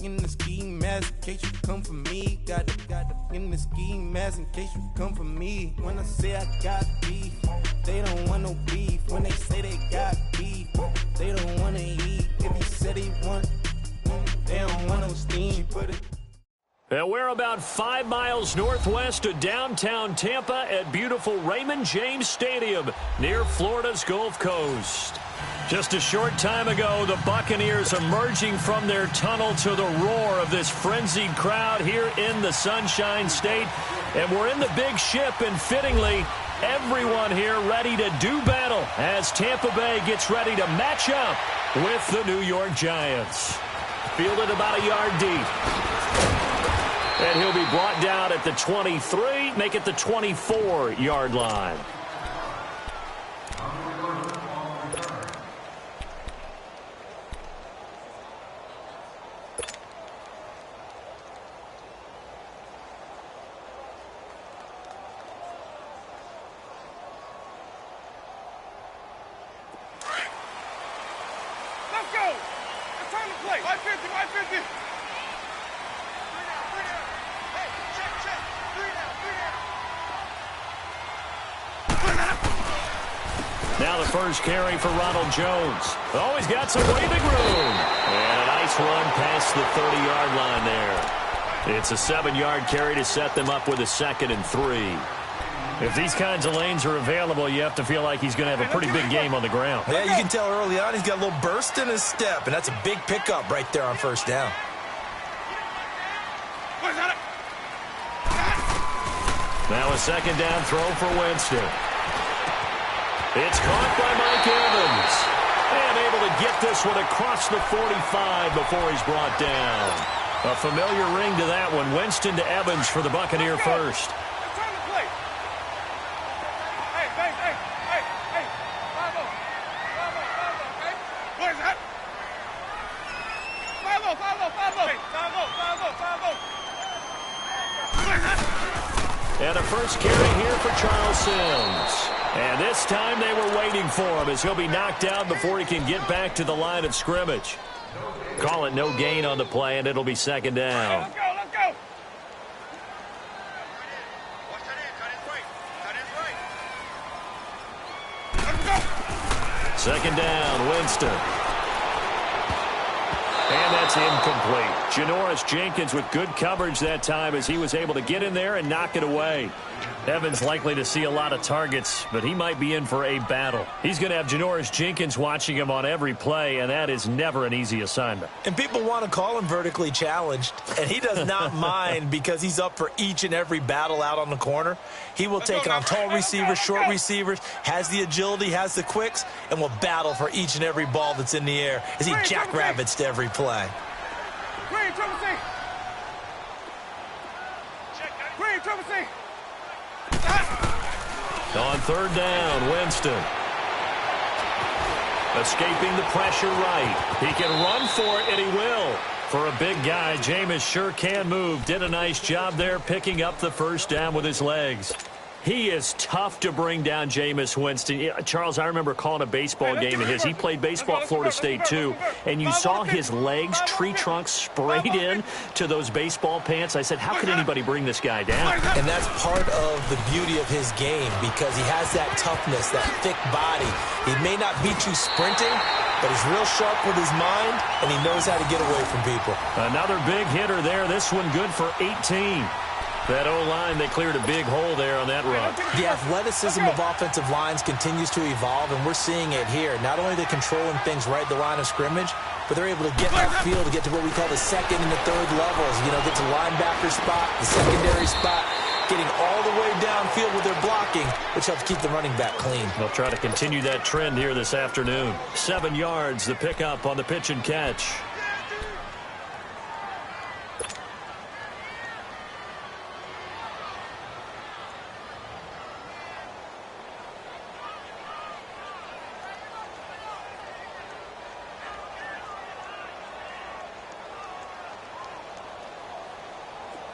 in the ski mask in case you come for me. Got the in the ski mask in case you come for me. When I say I got beef, they don't want no beef. When they say they got beef, they don't want to eat. If you said he want, they don't want no steam. And we're about 5 miles northwest of downtown Tampa at beautiful Raymond James Stadium near Florida's Gulf Coast. Just a short time ago, the Buccaneers emerging from their tunnel to the roar of this frenzied crowd here in the Sunshine State. And we're in the big ship, and fittingly, everyone here ready to do battle as Tampa Bay gets ready to match up with the New York Giants. Fielded about a yard deep. And he'll be brought down at the 23, make it the 24-yard line. Let's go! It's time to play. 550, 550. Now the first carry for Ronald Jones. Oh, he's got some breathing room. And a nice run past the 30-yard line there. It's a 7-yard carry to set them up with a 2nd and 3. If these kinds of lanes are available, you have to feel like he's going to have a pretty big game on the ground. Yeah, you can tell early on he's got a little burst in his step, and that's a big pickup right there on first down. Now a 2nd down throw for Winston. It's caught by Mike Evans. And able to get this one across the 45 before he's brought down. A familiar ring to that one. Winston to Evans for the Buccaneer first. It's time to play. Hey. 5-0, okay? What is that? 5-0. Hey, 5-0. What is that? And a first carry here for Charles Sims. And this time they were waiting for him as he'll be knocked down before he can get back to the line of scrimmage. Call it no gain on the play, and it'll be 2nd down. Let's go. Second down, Winston. And that's incomplete. Janoris Jenkins with good coverage that time as he was able to get in there and knock it away. Evans likely to see a lot of targets, but he might be in for a battle. He's going to have Janoris Jenkins watching him on every play, and that is never an easy assignment. And people want to call him vertically challenged, and he does not mind because he's up for each and every battle out on the corner. He will take on tall receivers, short receivers, has the agility, has the quicks, and will battle for each and every ball that's in the air as he jackrabbits to every play. Green, Triple C. On 3rd down, Winston. Escaping the pressure right. He can run for it, and he will. For a big guy, Jameis sure can move. Did a nice job there picking up the first down with his legs. He is tough to bring down, Jameis Winston. Charles, I remember calling a baseball game of his. He played baseball at Florida State, too. And you saw his legs, tree trunks sprayed in to those baseball pants. I said, how could anybody bring this guy down? And that's part of the beauty of his game because he has that toughness, that thick body. He may not beat you sprinting, but he's real sharp with his mind, and he knows how to get away from people. Another big hitter there. This one good for 18. That O-line, they cleared a big hole there on that run. The athleticism of offensive lines continues to evolve, and we're seeing it here. Not only are they controlling things right at the line of scrimmage, but they're able to get upfield to get to what we call the 2nd and the 3rd levels. You know, get to linebacker spot, the secondary spot, getting all the way downfield with their blocking, which helps keep the running back clean. They'll try to continue that trend here this afternoon. 7 yards, the pickup on the pitch and catch.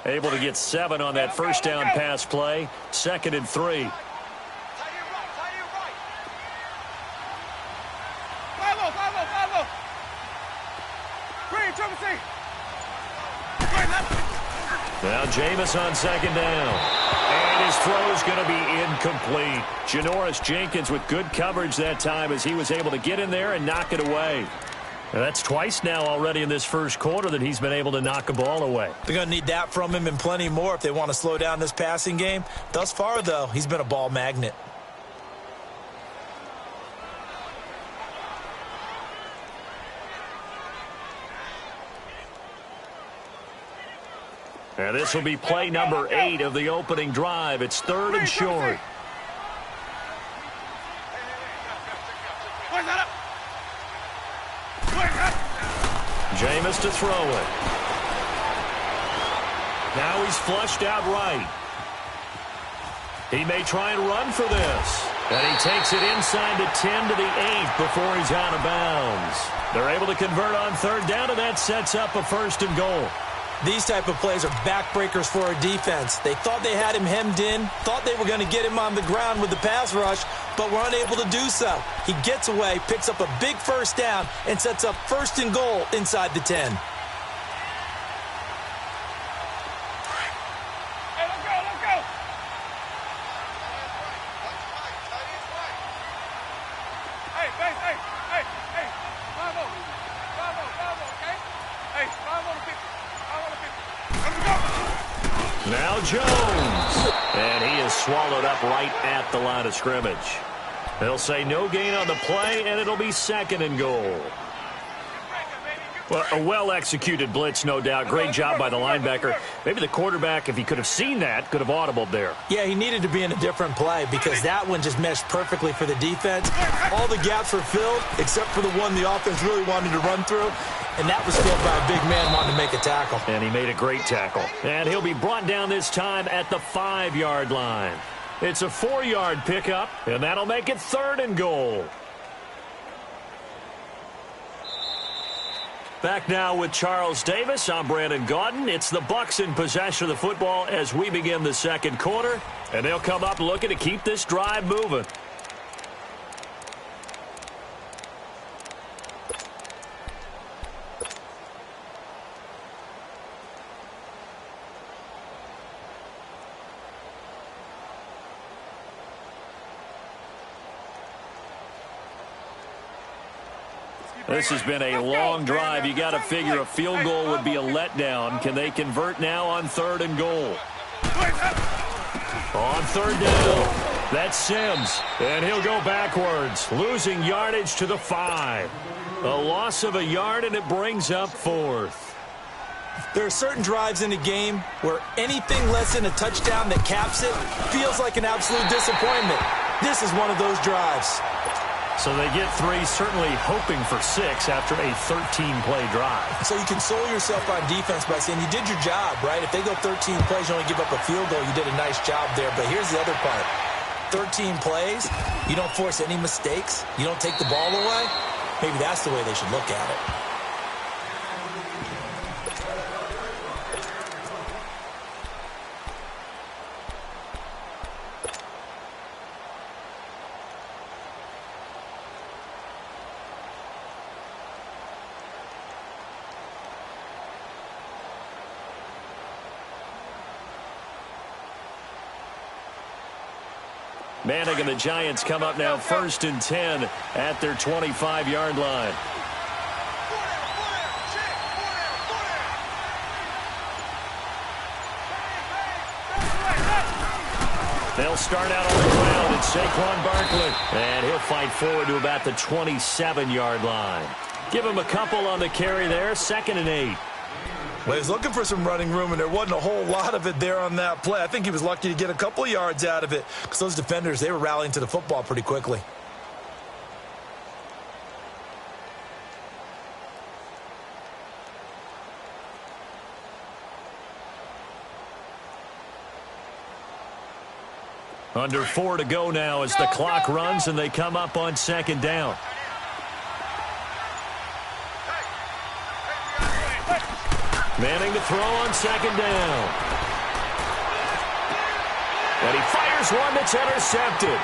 Able to get 7 on that first down pass play. 2nd and 3. Now Jameis on second down. And his throw is going to be incomplete. Janoris Jenkins with good coverage that time as he was able to get in there and knock it away. And that's twice now already in this first quarter that he's been able to knock a ball away. They're going to need that from him and plenty more if they want to slow down this passing game. Thus far, though, he's been a ball magnet. And this will be play number 8 of the opening drive. It's 3rd and short. Jameis to throw it. Now he's flushed out right. He may try and run for this. And he takes it inside the 10 to the 8 before he's out of bounds. They're able to convert on 3rd down, and that sets up a 1st and goal. These type of plays are backbreakers for a defense. They thought they had him hemmed in, thought they were going to get him on the ground with the pass rush, but were unable to do so. He gets away, picks up a big 1st down, and sets up 1st and goal inside the 10. Now Jones. And he is swallowed up right at the line of scrimmage. They'll say no gain on the play, and it'll be 2nd and goal. Well, a well-executed blitz, no doubt. Great job by the linebacker. Maybe the quarterback, if he could have seen that, could have audibled there. Yeah, he needed to be in a different play because that one just meshed perfectly for the defense. All the gaps were filled except for the one the offense really wanted to run through, and that was filled by a big man wanting to make a tackle. And he made a great tackle. And he'll be brought down this time at the 5-yard line. It's a 4-yard pickup, and that'll make it 3rd and goal. Back now with Charles Davis. I'm Brandon Gaudin. It's the Bucs in possession of the football as we begin the 2nd quarter. And they'll come up looking to keep this drive moving. This has been a long drive. You got to figure a field goal would be a letdown. Can they convert now on 3rd and goal? On 3rd down, that's Sims. And he'll go backwards, losing yardage to the 5. A loss of a yard, and it brings up 4th. There are certain drives in a game where anything less than a touchdown that caps it feels like an absolute disappointment. This is one of those drives. So they get 3, certainly hoping for 6 after a 13-play drive. So you console yourself on defense by saying you did your job, right? If they go 13 plays, you only give up a field goal, you did a nice job there. But here's the other part. 13 plays, you don't force any mistakes, you don't take the ball away. Maybe that's the way they should look at it. Manning and the Giants come up now 1st and 10 at their 25-yard line. They'll start out on the ground. It's Saquon Barkley. And he'll fight forward to about the 27-yard line. Give him a couple on the carry there. 2nd and 8. Well, he was looking for some running room, and there wasn't a whole lot of it there on that play. I think he was lucky to get a couple of yards out of it because those defenders, they were rallying to the football pretty quickly. Under 4 to go now as the clock runs and they come up on 2nd down. Manning to throw on 2nd down. And he fires one that's intercepted.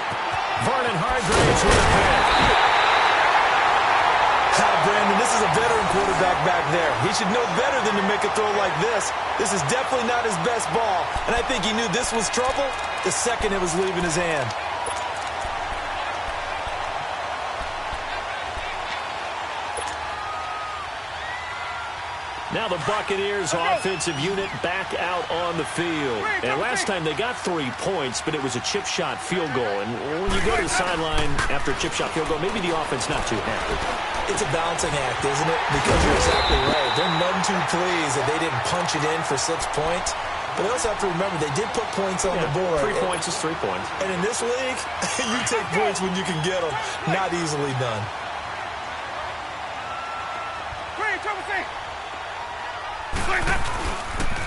Vernon Hargreaves with a pick. Brandon, this is a veteran quarterback back there. He should know better than to make a throw like this. This is definitely not his best ball, and I think he knew this was trouble the second it was leaving his hand. Now the Buccaneers offensive unit back out on the field. And last time they got 3 points, but it was a chip shot field goal. And when you go to the sideline after a chip shot field goal, maybe the offense not too happy. It's a balancing act, isn't it? Because you're exactly right. They're none too pleased that they didn't punch it in for 6 points. But they also have to remember they did put points on the board. 3 points is 3 points. And in this league, you take points when you can get them. Not easily done.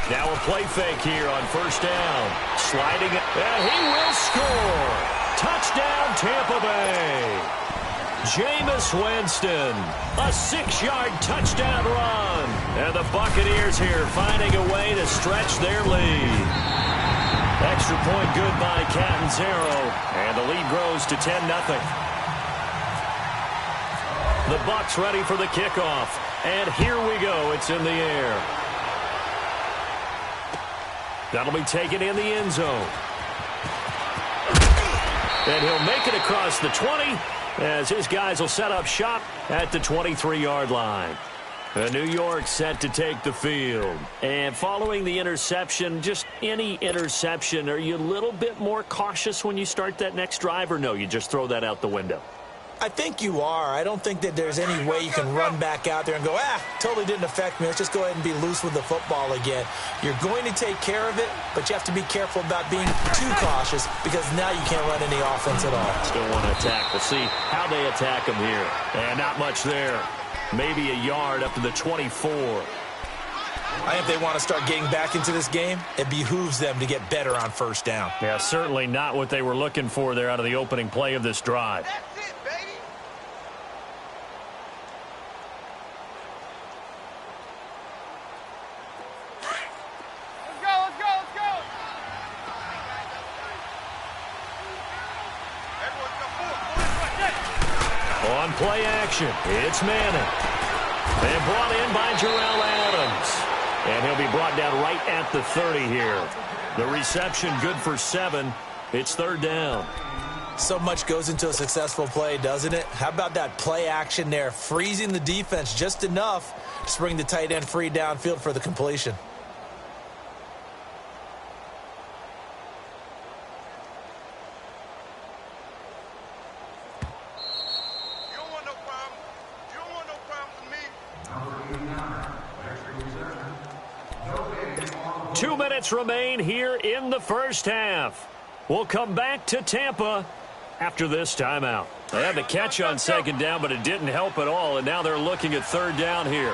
Now a play fake here on first down. Sliding, and he will score. Touchdown, Tampa Bay. Jameis Winston, a 6-yard touchdown run. And the Buccaneers here finding a way to stretch their lead. Extra point good by Catanzaro, and the lead grows to 10-0. The Bucs ready for the kickoff. And here we go. It's in the air. That'll be taken in the end zone. And he'll make it across the 20 as his guys will set up shop at the 23-yard line. New York set to take the field. And following the interception, just any interception, are you a little bit more cautious when you start that next drive, or no, you just throw that out the window? I think you are. I don't think that there's any way you can run back out there and go, totally didn't affect me. Let's just go ahead and be loose with the football again. You're going to take care of it, but you have to be careful about being too cautious because now you can't run any offense at all. Still want to attack. We'll see how they attack them here. And not much there. Maybe a yard up to the 24. I think if they want to start getting back into this game, it behooves them to get better on first down. Yeah, certainly not what they were looking for there out of the opening play of this drive. On play action, it's Manning. And brought in by Jarrell Adams. And he'll be brought down right at the 30 here. The reception good for 7. It's third down. So much goes into a successful play, doesn't it? How about that play action there, freezing the defense just enough to bring the tight end free downfield for the completion. You don't want no problem. You don't want no problem with me. 2 minutes remain here in the first half. We'll come back to Tampa after this timeout. They had the catch on second down, but it didn't help at all, and now they're looking at third down here.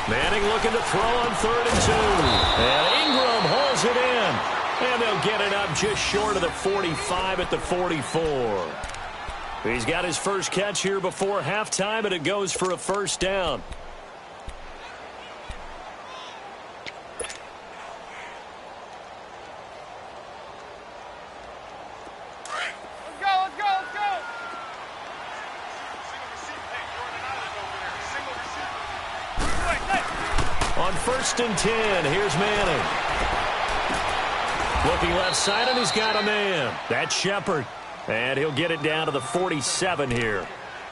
Manning looking to throw on 3rd and 2. And Ingram holds it in. And they'll get it up just short of the 45 at the 44. He's got his first catch here before halftime, and it goes for a first down. On 1st and 10, here's Manning. Looking left side, and he's got a man. That's Shepard. And he'll get it down to the 47 here.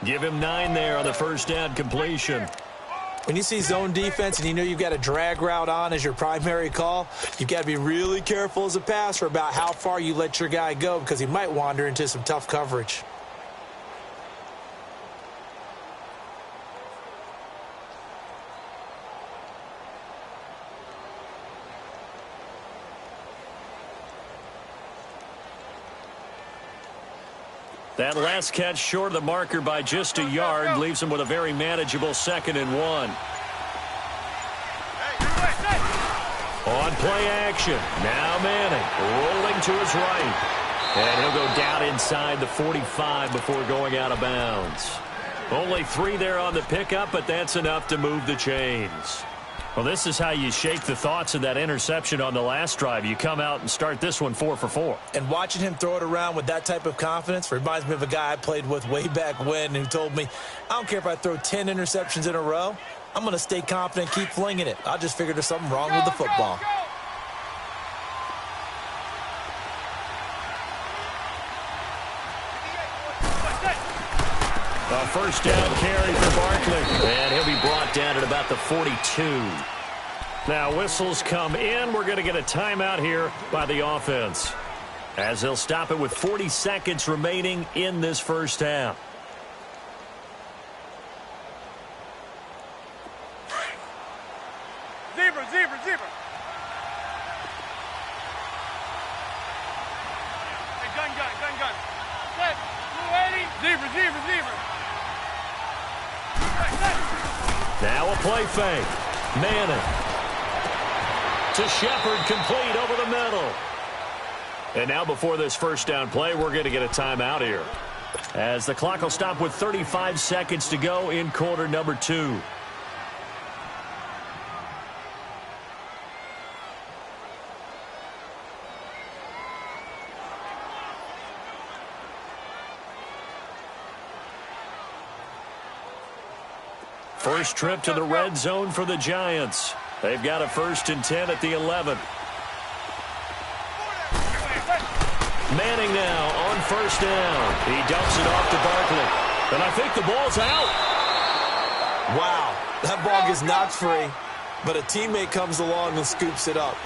Give him 9 there on the first down completion. When you see zone defense and you know you've got a drag route on as your primary call, you've got to be really careful as a passer about how far you let your guy go because he might wander into some tough coverage. That last catch short of the marker by just a yard leaves him with a very manageable 2nd and 1. On play action, now Manning rolling to his right. And he'll go down inside the 45 before going out of bounds. Only 3 there on the pickup, but that's enough to move the chains. Well, this is how you shake the thoughts of that interception on the last drive. You come out and start this one 4 for 4. And watching him throw it around with that type of confidence reminds me of a guy I played with way back when who told me, I don't care if I throw 10 interceptions in a row, I'm going to stay confident, keep flinging it. I just figured there's something wrong with the football. A first down carry for Barkley. And he'll be brought down at about the 42. Now whistles come in. We're going to get a timeout here by the offense, as they'll stop it with 40 seconds remaining in this first half. Zebra, zebra, zebra. Hey, gun. Set. 280. Zebra, zebra, zebra. Now a play fake. Manning to Shepard, complete over the middle. And now before this first down play, we're going to get a timeout here, as the clock will stop with 35 seconds to go in quarter number 2. First trip to the red zone for the Giants. They've got a 1st and 10 at the 11. Manning now on first down. He dumps it off to Barkley. And I think the ball's out. Wow, that ball gets knocked free, but a teammate comes along and scoops it up.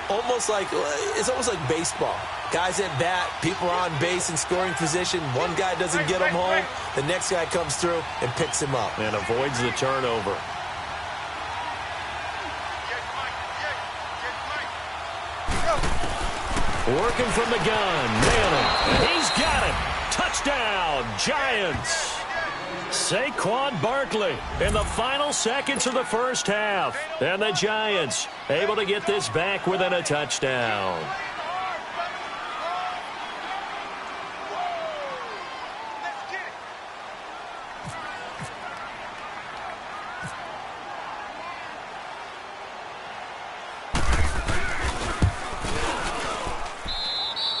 It's almost like baseball. Guys at bat, people are on base in scoring position. One guy doesn't get him home. The next guy comes through and picks him up. And avoids the turnover. Working from the gun. Manning. And he's got it. Touchdown, Giants. Saquon Barkley in the final seconds of the first half. And the Giants able to get this back within a touchdown.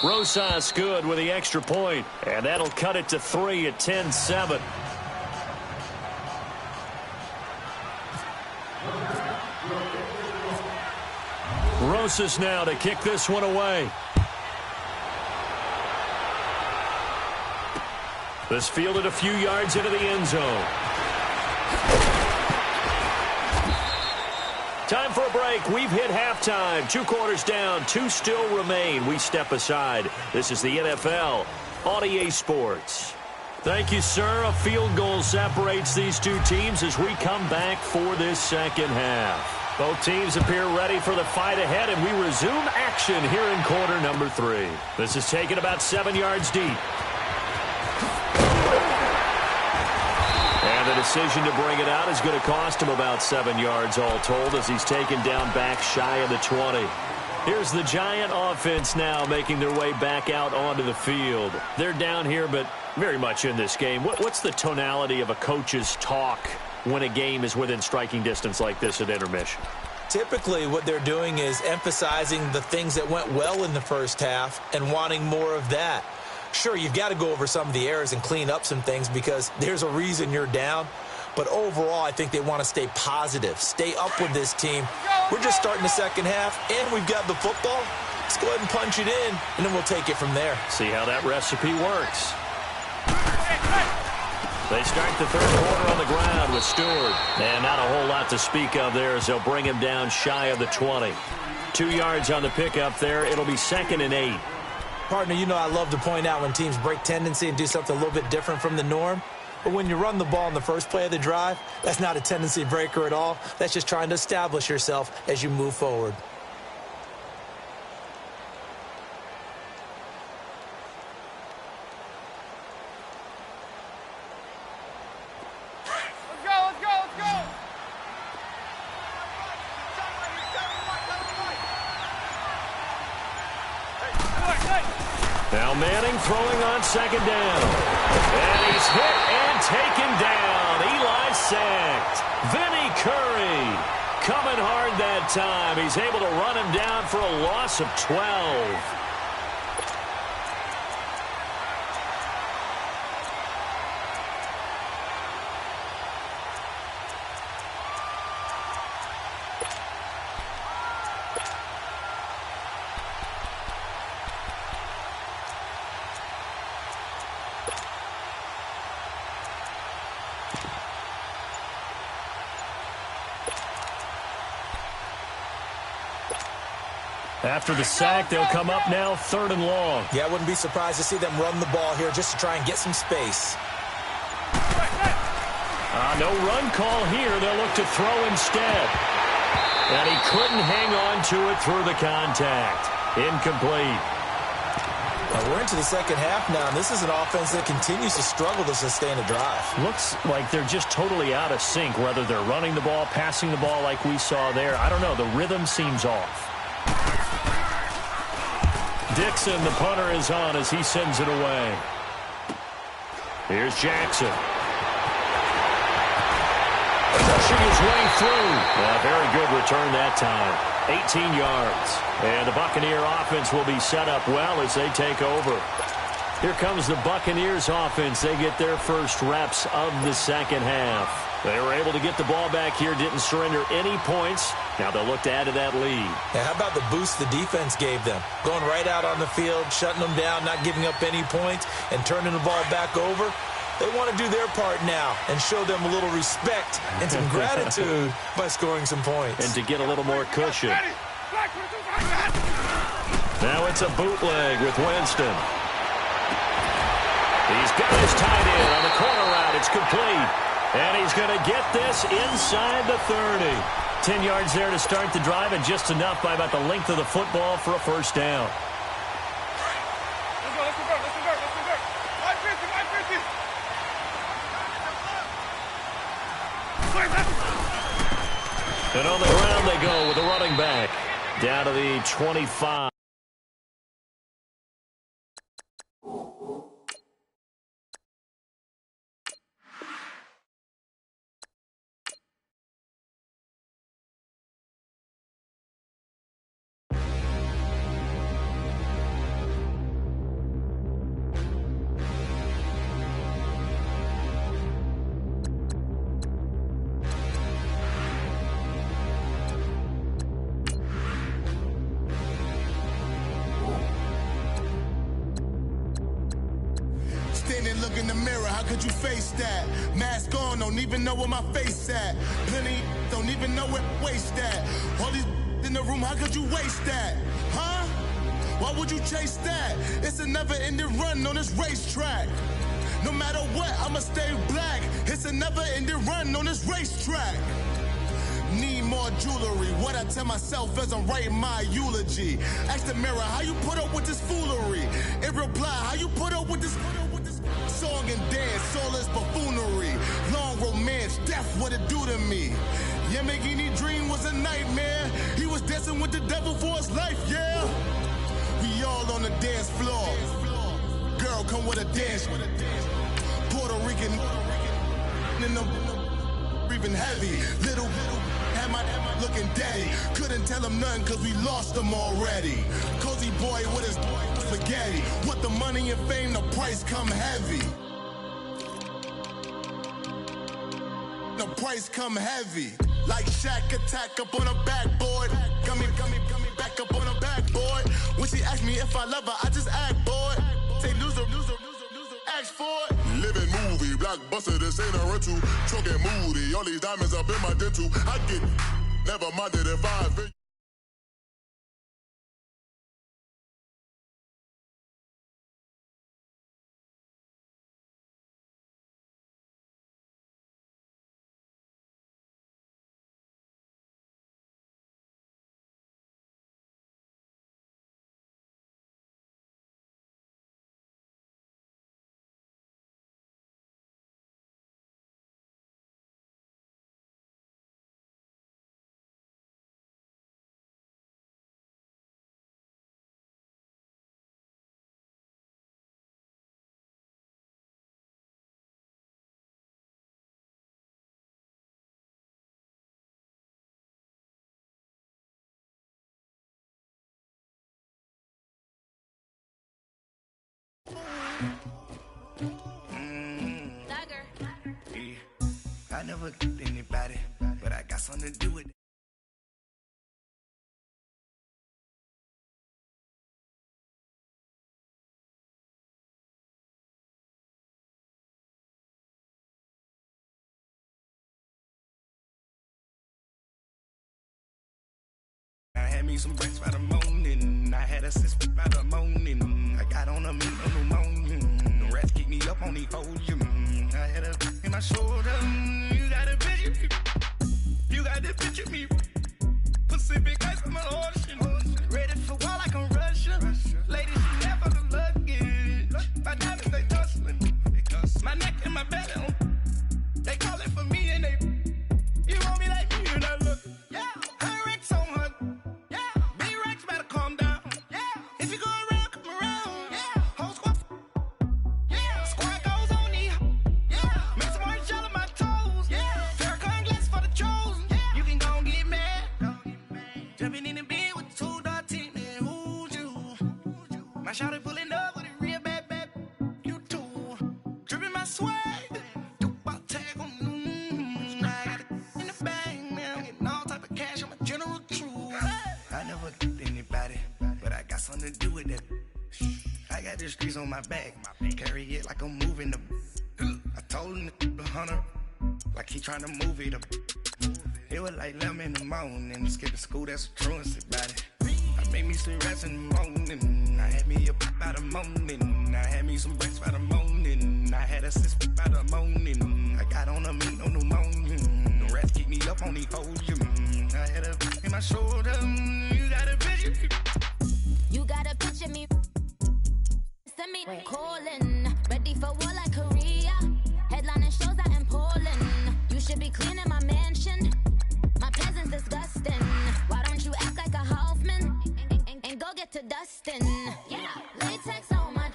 Rosas good with the extra point, and that'll cut it to 3 at 10-7. Rosas now to kick this one away. This fielded a few yards into the end zone. Time for a break. We've hit halftime. 2 quarters down. 2 still remain. We step aside. This is the NFL on EA Sports. Thank you, sir. A field goal separates these two teams as we come back for this second half. Both teams appear ready for the fight ahead, and we resume action here in quarter number 3. This is taken about 7 yards deep. And the decision to bring it out is going to cost him about 7 yards all told, as he's taken down back shy of the 20. Here's the Giant offense now making their way back out onto the field. They're down here, but very much in this game. What's the tonality of a coach's talk when a game is within striking distance like this at intermission? Typically, what they're doing is emphasizing the things that went well in the first half and wanting more of that. Sure, you've got to go over some of the errors and clean up some things because there's a reason you're down. But overall, I think they want to stay positive, stay up with this team. We're just starting the second half, and we've got the football. Let's go ahead and punch it in, and then we'll take it from there. See how that recipe works. They start the third quarter on the ground with Stewart. And not a whole lot to speak of there as they'll bring him down shy of the 20. 2 yards on the pickup there. It'll be 2nd and 8. Partner, you know I love to point out when teams break tendency and do something a little bit different from the norm. But when you run the ball in the first play of the drive, that's not a tendency breaker at all. That's just trying to establish yourself as you move forward. Now Manning throwing on 2nd down. And he's hit and taken down. Eli sacked. Vinny Curry coming hard that time. He's able to run him down for a loss of 12. After the sack, they'll come up now 3rd and long. Yeah, I wouldn't be surprised to see them run the ball here just to try and get some space. No run call here. They'll look to throw instead. And he couldn't hang on to it through the contact. Incomplete. We're into the second half now, and this is an offense that continues to struggle to sustain a drive. Looks like they're just totally out of sync, whether they're running the ball, passing the ball like we saw there. I don't know. The rhythm seems off. Dixon, the punter, is on as he sends it away. Here's Jackson. Pushing his way through. Very good return that time. 18 yards. And the Buccaneer offense will be set up well as they take over. Here comes the Buccaneers offense. They get their first reps of the second half. They were able to get the ball back here, didn't surrender any points. Now they'll look to add to that lead. Now, how about the boost the defense gave them? Going right out on the field, shutting them down, not giving up any points, and turning the ball back over. They want to do their part now and show them a little respect and some gratitude by scoring some points. And to get a little more cushion. Now it's a bootleg with Winston. He's got his tight end on the corner route. It's complete. And he's going to get this inside the 30. 10 yards there to start the drive, and just enough by about the length of the football for a first down. Let's go. 550. And on the ground they go with a running back. Down to the 25. Look in the mirror, how could you face that? Mask on, don't even know where my face at. Plenty don't even know where waste at. All these in the room, how could you waste that? Huh? Why would you chase that? It's a never-ending run on this racetrack. No matter what, I'ma stay black. It's a never-ending run on this racetrack. Need more jewelry. What I tell myself as I'm writing my eulogy. Ask the mirror, how you put up with this foolery? In reply, how you put up with this song and dance, all this buffoonery. Long romance, death, what it do to me? Yamagini dream was a nightmare. He was dancing with the devil for his life, yeah. We all on the dance floor. Girl, come with a dance. Puerto Rican in the breathing heavy. Little had my looking daddy. Couldn't tell him nothing cause we lost him already. Cozy boy with his spaghetti. Want the money and fame, the price come heavy. The price come heavy. Like Shaq attack up on a backboard. Gummy, back up on a backboard. When she asked me if I love her, I just act bored. Say loser, ask for it. Living movie, blockbuster, this ain't a rental. Trucking moody, all these diamonds up in my dental. I get never minded if I I never did anybody, but I got something to do with it. I had me some breaks by the morning. I had a six by the morning. I got on a meat on the morning. The rats keep me up on the podium. I had a in my shoulder. You got a picture. You got the picture me. Pacific ice on my ocean. Ready for war like I'm Russian. Ladies, you never the luggage. My diamonds, they tussling. My neck and my belly. They call it for me and they. You want me like me and I look. Yeah. I shouted pulling up with a real bad, you too. Dripping my swag, about tag on I got it in the bag, man. Getting all type of cash, I'm a general true. I never did anybody, but I got something to do with it. I got the streets on my back, carry it like I'm moving the. I told him the hunter, like he trying to move it up. It was like 11 in the morning, skipping school, that's a truancy body. I made me some rest in the morning. I had me a by the morning. I had me some breaks by the morning. I had a six by the morning. I got on a meat on the morning. The rats keep me up on the podium. I had a in my shoulder. You got a picture. You got a picture me. Send me calling. Ready for war like Korea. Headlining shows out in Poland. You should be cleaning my mansion. My presence disgusting. Why don't you act like a Hoffman and go get to dustin'? Yeah, latex on my.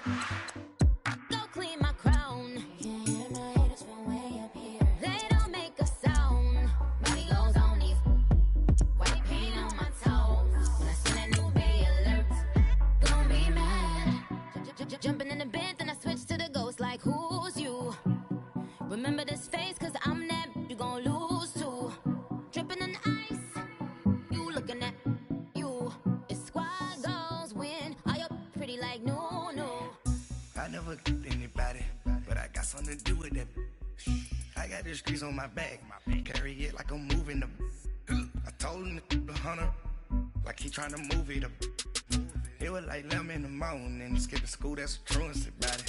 Go clean my crown. Can't hear my haters from way up here. They don't make a sound. Body goes on these. White paint on my toes. When I see that new bay alert, gonna be mad. Jumping in the bed, then I switch to the ghost like who's you? Remember this face, cause I'm that you gon' lose too. Dripping in ice, you looking at you. It's squad goals win. Are you pretty like no? I never did anybody, but I got something to do with it. I got the streets on my back, carry it like I'm moving the. I told him the hunter, like he trying to move it up. It was like 11 in the morning, skipping school, that's a truancy body.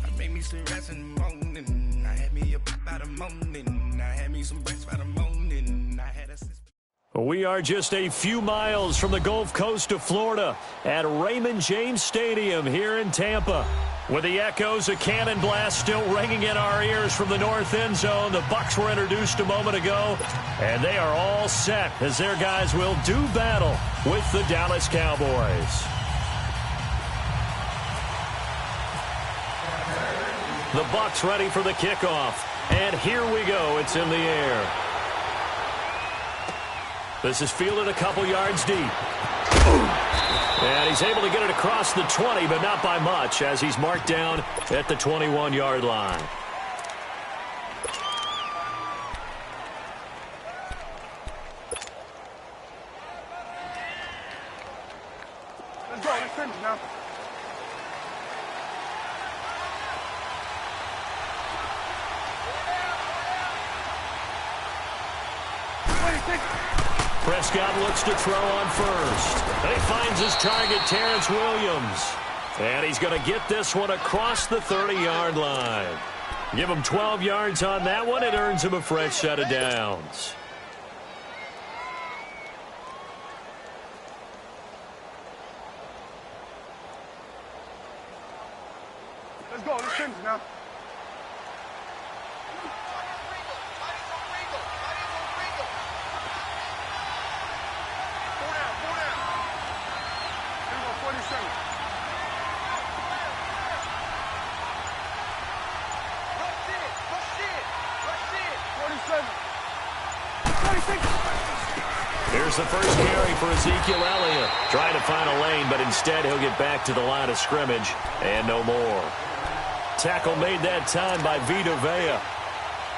I made me some rest in the morning. I had me a by the morning. I had me some breaks by the morning. I had a. We are just a few miles from the Gulf Coast of Florida at Raymond James Stadium here in Tampa. With the echoes of cannon blast still ringing in our ears from the north end zone, the Bucs were introduced a moment ago, and they are all set as their guys will do battle with the Dallas Cowboys. The Bucs ready for the kickoff, and here we go. It's in the air. This is fielded a couple yards deep. And he's able to get it across the 20, but not by much, as he's marked down at the 21-yard line. Let's go. Let's finish now. Prescott looks to throw on first. He finds his target, Terrence Williams. And he's going to get this one across the 30-yard line. Give him 12 yards on that one. It earns him a fresh set of downs. Let's go. Let's finish now. Here's the first carry for Ezekiel Elliott. Trying to find a lane, but instead he'll get back to the line of scrimmage and no more. tackle made that time by Vita Vea.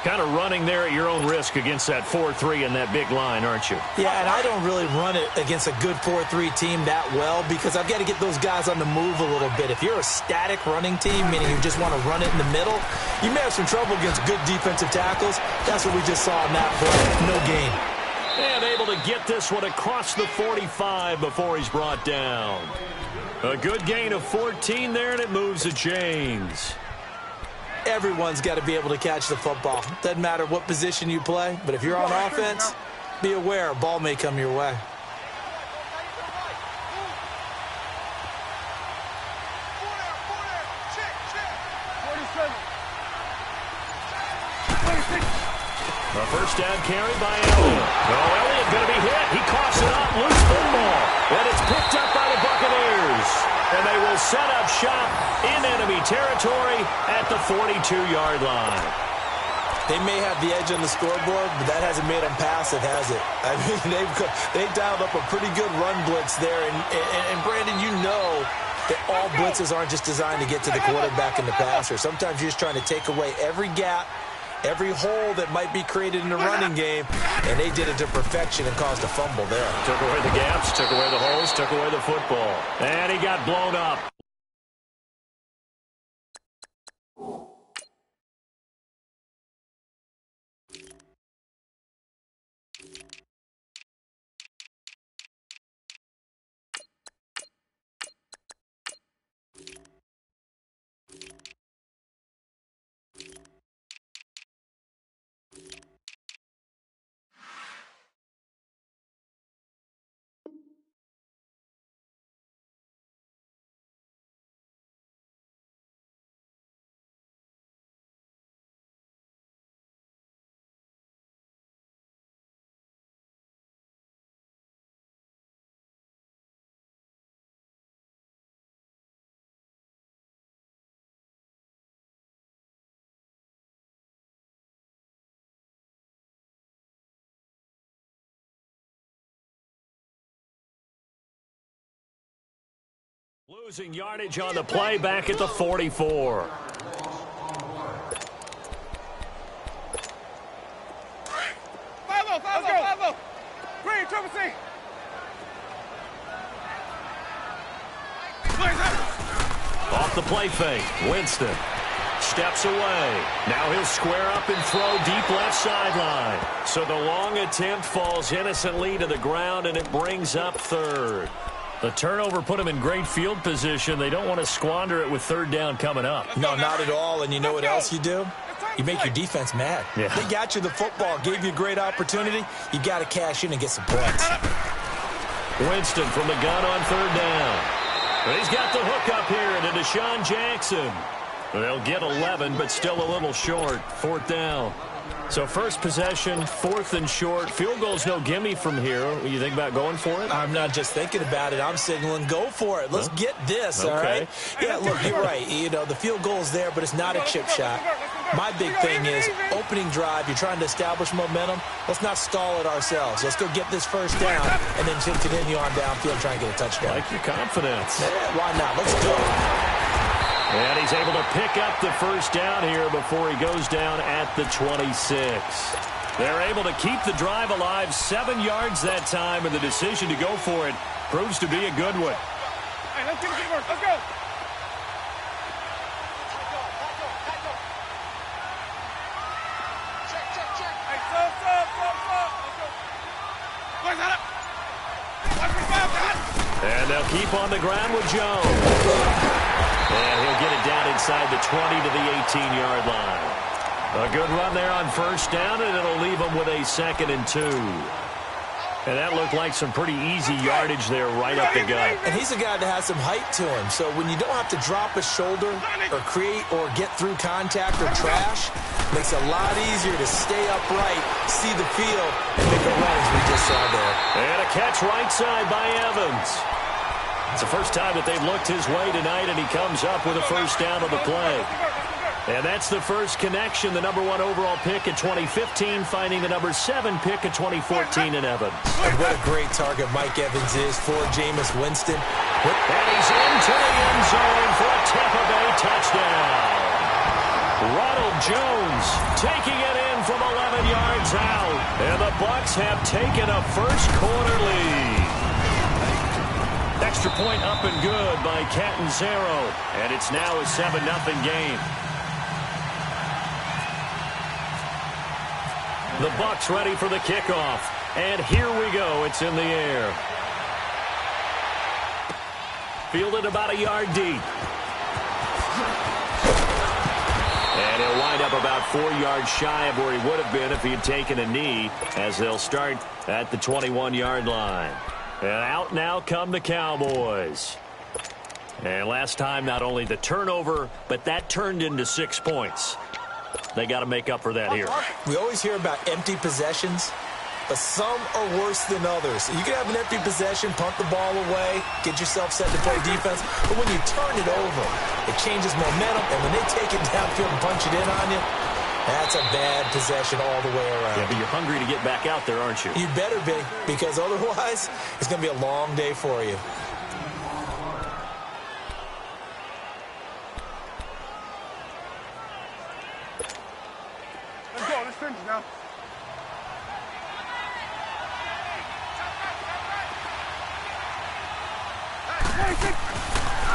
Kind of running there at your own risk against that 4-3 and that big line, aren't you? Yeah, and I don't really run it against a good 4-3 team that well because I've got to get those guys on the move a little bit. If you're a static running team, meaning you just want to run it in the middle, you may have some trouble against good defensive tackles. That's what we just saw in that play. No gain. And able to get this one across the 45 before he's brought down. A good gain of 14 there, and it moves the chains. Everyone's got to be able to catch the football. Doesn't matter what position you play, but if you're on offense, be aware a ball may come your way. A first down carry by Elliott. Oh, Elliott going to be hit. He coughs it up. Loose football. And it's picked up by the Buccaneers. And they will set up shop in enemy territory at the 42-yard line. They may have the edge on the scoreboard, but that hasn't made them passive, has it? I mean, they've dialed up a pretty good run blitz there. And Brandon, you know that all blitzes aren't just designed to get to the quarterback and the passer. Sometimes you're just trying to take away every gap, every hole that might be created in the running game, and they did it to perfection and caused a fumble there. Took away the gaps, took away the holes, took away the football. And he got blown up. Losing yardage on the play back at the 44. Green, triple C. Off the play fake, Winston steps away. Now he'll square up and throw deep left sideline. So the long attempt falls innocently to the ground, and it brings up third. The turnover put them in great field position. They don't want to squander it with third down coming up. No, not at all. And you know what else you do? You make your defense mad. Yeah. They got you the football, gave you a great opportunity. You got to cash in and get some points. Winston from the gun on third down. But he's got the hook up here to Deshaun Jackson. They'll get 11, but still a little short. Fourth down. So first possession, fourth and short. Field goal's no gimme from here. You think about going for it? I'm not just thinking about it. I'm signaling go for it. Let's get this, okay. All right? Yeah, look, you're right. You know, the field goal's there, but it's not a chip shot. My big thing is opening drive. You're trying to establish momentum. Let's not stall it ourselves. Let's go get this first down and then continue on downfield and try and get a touchdown. Like your confidence. Yeah, why not? Let's do it. And he's able to pick up the first down here before he goes down at the 26. They're able to keep the drive alive, 7 yards that time, and the decision to go for it proves to be a good one. Hey, let's get it first. Let's go. Check. Hey, stop. Let's go. Boys, out up. Watch me, God. And they'll keep on the ground with Jones. And he'll get it down inside the 20 to the 18-yard line. A good run there on first down, and it'll leave them with a 2nd and 2. And that looked like some pretty easy yardage there right up the gut. And he's a guy that has some height to him. So when you don't have to drop a shoulder or create or get through contact or trash, makes it a lot easier to stay upright, see the field, and make a run as we just saw there. And a catch right side by Evans. It's the first time that they've looked his way tonight, and he comes up with a first down on the play. And that's the first connection, the number 1 overall pick in 2015, finding the number 7 pick in 2014 in Evans. And what a great target Mike Evans is for Jameis Winston. And he's into the end zone for a Tampa Bay touchdown. Ronald Jones taking it in from 11 yards out. And the Bucs have taken a first quarter lead. Extra point up and good by Catanzaro. And it's now a 7-0 game. The Bucs ready for the kickoff. And here we go. It's in the air. Fielded about a yard deep. And he'll wind up about 4 yards shy of where he would have been if he had taken a knee, as they'll start at the 21-yard line. And out now come the Cowboys. And last time, not only the turnover, but that turned into 6 points. They got to make up for that here. We always hear about empty possessions, but some are worse than others. You can have an empty possession, punt the ball away, get yourself set to play defense, but when you turn it over, it changes momentum, and when they take it downfield and punch it in on you, that's a bad possession all the way around. Yeah, but you're hungry to get back out there, aren't you? You better be, because otherwise, it's going to be a long day for you. Let's go. Let's finish now.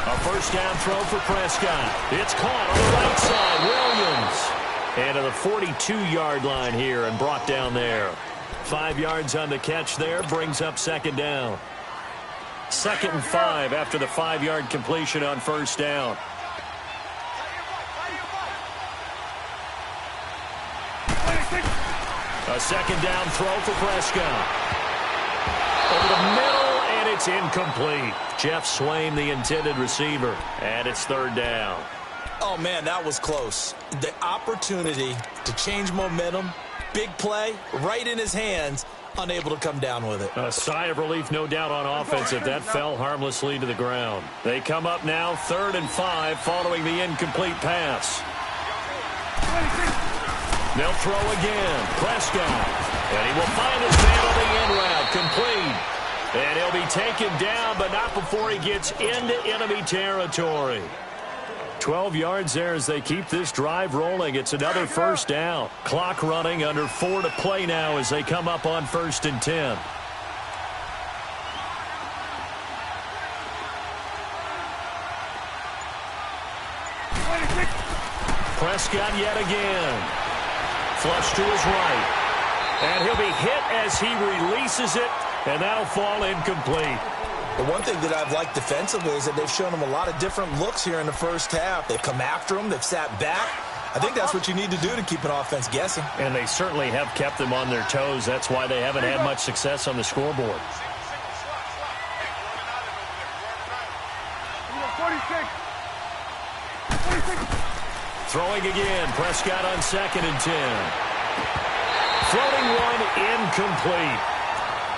A first down throw for Prescott. It's caught on the right side. Williams. And to the 42-yard line here and brought down there. 5 yards on the catch there. Brings up second down. 2nd and 5 after the 5-yard completion on first down. A second down throw for Prescott. Over the middle, and it's incomplete. Jeff Swain, the intended receiver, and it's 3rd down. Oh, man, that was close. The opportunity to change momentum, big play, right in his hands, unable to come down with it. A sigh of relief, no doubt, on offense if that fell harmlessly to the ground. They come up now 3rd and 5 following the incomplete pass. They'll throw again. Prescott. And he will find his man on the in route. Complete. And he'll be taken down, but not before he gets into enemy territory. 12 yards there as they keep this drive rolling. It's another first down. Clock running, under 4 to play now as they come up on 1st and 10. Prescott yet again. Flush to his right. And he'll be hit as he releases it, and that'll fall incomplete. The one thing that I've liked defensively is that they've shown him a lot of different looks here in the first half. They've come after him. They've sat back. I think that's what you need to do to keep an offense guessing. And they certainly have kept them on their toes. That's why they haven't had much success on the scoreboard. 46. Throwing again. Prescott on 2nd and 10. Floating one, incomplete.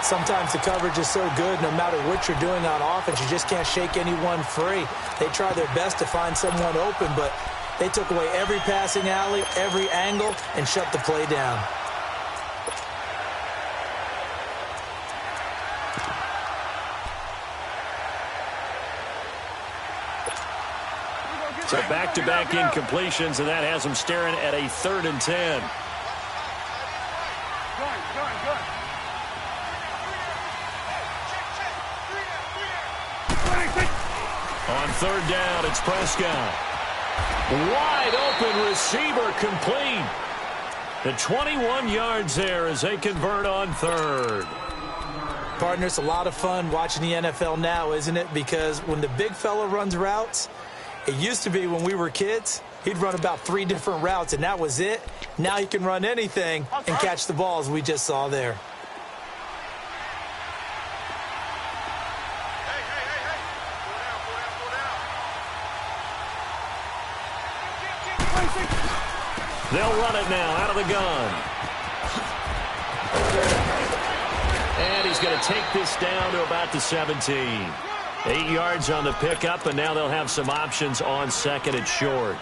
Sometimes the coverage is so good, no matter what you're doing on offense, you just can't shake anyone free. They try their best to find someone open, but they took away every passing alley, every angle, and shut the play down. So back-to-back incompletions, and that has them staring at a 3rd and 10. On 3rd down, it's Prescott. Wide open receiver, complete. The 21 yards there as they convert on 3rd. Partner, it's a lot of fun watching the NFL now, isn't it? Because when the big fella runs routes, it used to be when we were kids, he'd run about 3 different routes, and that was it. Now he can run anything and catch the balls we just saw there. They'll run it now out of the gun. And he's going to take this down to about the 17. 8 yards on the pickup, and now they'll have some options on 2nd and short.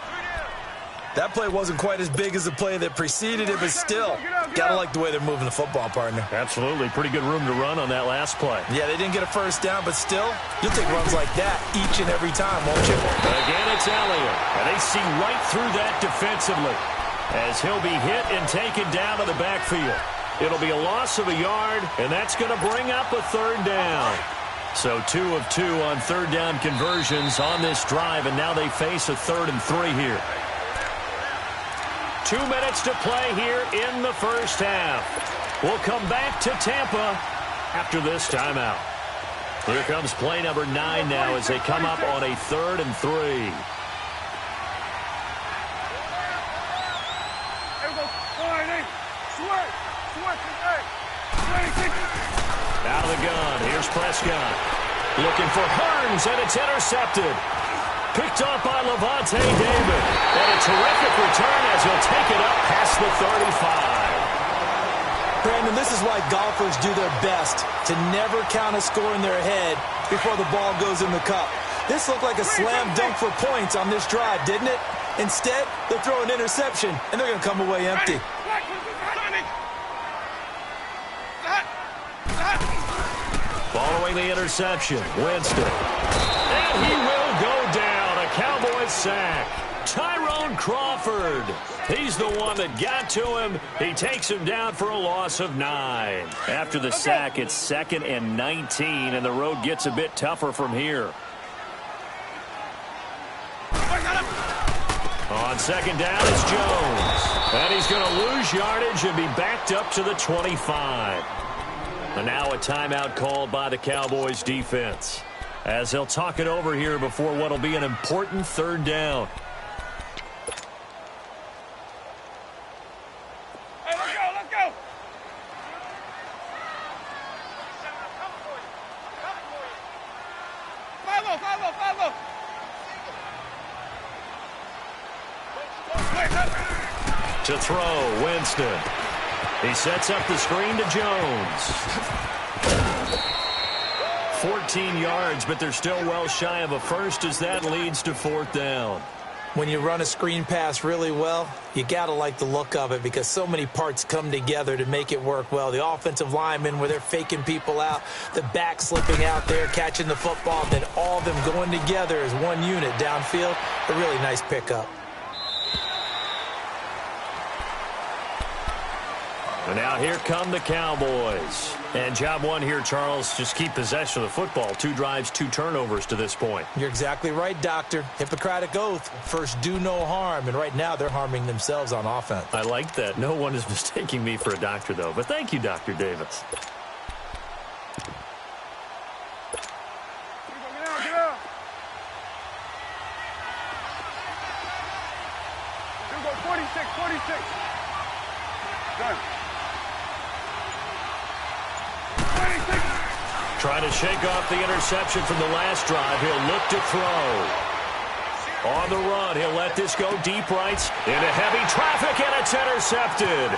That play wasn't quite as big as the play that preceded it, but still, got to like the way they're moving the football, partner. Absolutely. Pretty good room to run on that last play. Yeah, they didn't get a first down, but still, you'll take runs like that each and every time, won't you? Again, it's Elliott, and they see right through that defensively as he'll be hit and taken down to the backfield. It'll be a loss of a yard, and that's going to bring up a third down. So 2 of 2 on third down conversions on this drive, and now they face a 3rd and 3 here. 2 minutes to play here in the first half. We'll come back to Tampa after this timeout. Here comes play number 9 now as they come up on a 3rd and 3. Out of the gun, here's Prescott. Looking for Hearns, and it's intercepted. Picked off by Levante David. And a terrific return as he'll take it up past the 35. Brandon, this is why golfers do their best to never count a score in their head before the ball goes in the cup. This looked like a slam dunk for points on this drive, didn't it? Instead, they'll throw an interception, and they're going to come away empty. Following the interception, Winston. And he will go down. A Cowboys sack. Tyrone Crawford. He's the one that got to him. He takes him down for a loss of 9. After the sack, it's 2nd and 19, and the road gets a bit tougher from here. On 2nd down, it's Jones. And he's going to lose yardage and be backed up to the 25. And now a timeout called by the Cowboys defense as they'll talk it over here before what will be an important 3rd down. Hey, let's go. Follow. To throw, Winston. He sets up the screen to Jones. 14 yards, but they're still well shy of a first as that leads to 4th down. When you run a screen pass really well, you got to like the look of it because so many parts come together to make it work well. The offensive linemen where they're faking people out, the back slipping out there, catching the football, then all of them going together as one unit downfield. A really nice pickup. And now here come the Cowboys. And job 1 here, Charles, just keep possession of the football. 2 drives, 2 turnovers to this point. You're exactly right, Doctor. Hippocratic oath. First, do no harm. And right now, they're harming themselves on offense. I like that. No one is mistaking me for a doctor, though. But thank you, Dr. Davis. Get out. You go 46. Done. Trying to shake off the interception from the last drive. He'll look to throw. On the run, he'll let this go deep right into heavy traffic, and it's intercepted.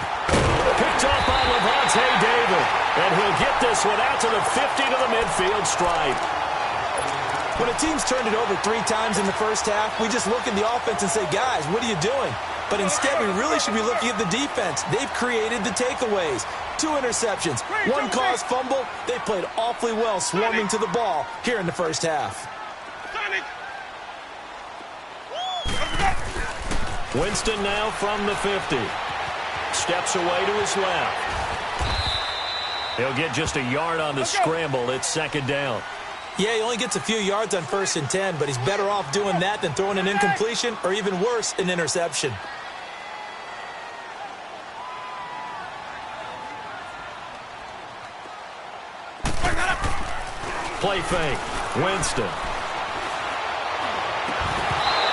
Picked off by Levante David. And he'll get this one out to the 50 to the midfield stripe. When a team's turned it over 3 times in the first half, we just look at the offense and say, guys, what are you doing? But instead, we really should be looking at the defense. They've created the takeaways. 2 interceptions, 1 caused fumble. They played awfully well swarming to the ball here in the first half. Winston now from the 50. Steps away to his left. He'll get just a yard on the scramble. It's 2nd down. Yeah, he only gets a few yards on 1st and 10, but he's better off doing that than throwing an incompletion or even worse, an interception. Play fake. Winston.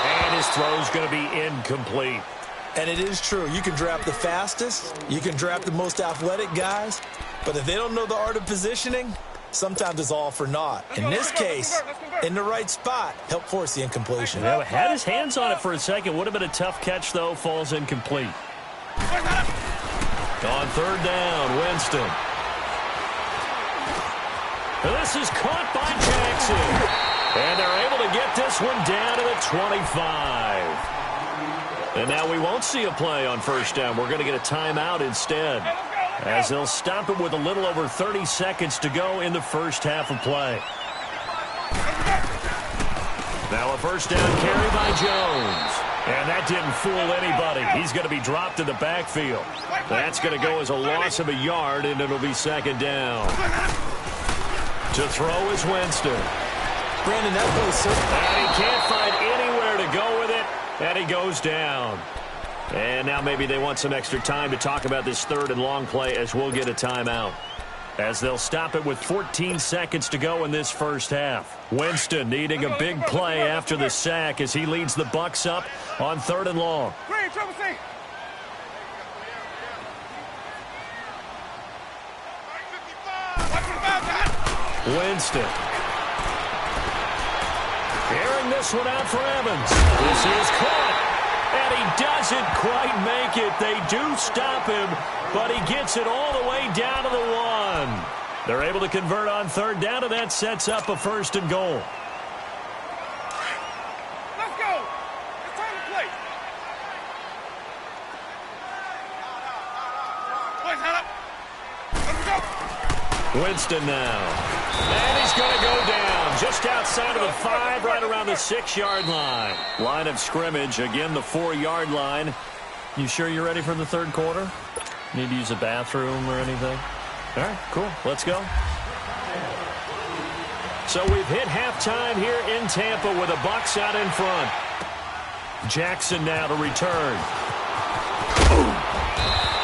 And his throw's going to be incomplete. And it is true. You can draft the fastest. You can draft the most athletic guys. But if they don't know the art of positioning, sometimes it's all for naught. In this case, in the right spot, help force the incompletion. Yeah, had his hands on it for a second. Would have been a tough catch, though. Falls incomplete. On 3rd down, Winston. And this is caught by Jackson. And they're able to get this one down to the 25. And now we won't see a play on first down. We're going to get a timeout instead, as they'll stop it with a little over 30 seconds to go in the first half of play. Now a first down carry by Jones. And that didn't fool anybody. He's going to be dropped in the backfield. That's going to go as a loss of a yard, and it'll be second down. To throw is Winston. Brandon, that was certain. And he can't find anywhere to go with it, and he goes down. And now maybe they want some extra time to talk about this third and long play, as we'll get a timeout, as they'll stop it with 14 seconds to go in this first half. Winston needing a big play after the sack as he leads the Bucs up on third and long. Winston. Airing this one out for Evans. This is caught. And he doesn't quite make it. They do stop him, but he gets it all the way down to the 1. They're able to convert on third down, and that sets up a first and goal. Let's go. It's time to play. Boys, head up. Let's go. Winston now. And he's going to go down just outside of the 5, right around the 6-yard line. Line of scrimmage, again, the 4-yard line. You sure you're ready for the third quarter? Need to use a bathroom or anything? All right, cool. Let's go. So we've hit halftime here in Tampa with the Bucs out in front. Jackson now to return.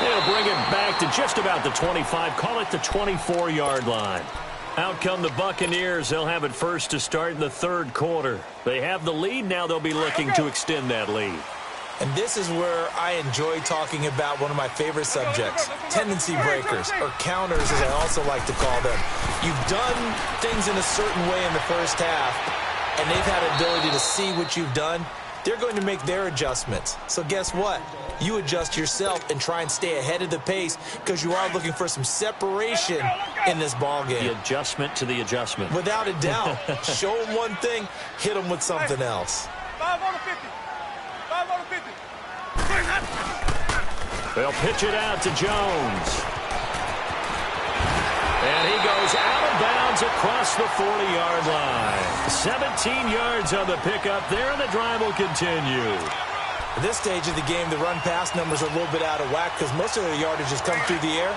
They'll bring it back to just about the 25. Call it the 24-yard line. Out come the Buccaneers. They'll have it first to start in the third quarter. They have the lead. Now they'll be looking to extend that lead. And this is where I enjoy talking about one of my favorite subjects, tendency breakers, or counters as I also like to call them. You've done things in a certain way in the first half, and they've had an ability to see what you've done. They're going to make their adjustments. So guess what? You adjust yourself and try and stay ahead of the pace because you are looking for some separation in this ball game. The adjustment to the adjustment. Without a doubt. Show them one thing, hit them with something else. 5 on the 50. 5 on the 50. They'll pitch it out to Jones. And he goes out of bounds across the 40-yard line. 17 yards on the pickup there, and the drive will continue. At this stage of the game, the run-pass numbers are a little bit out of whack because most of their yardage has come through the air.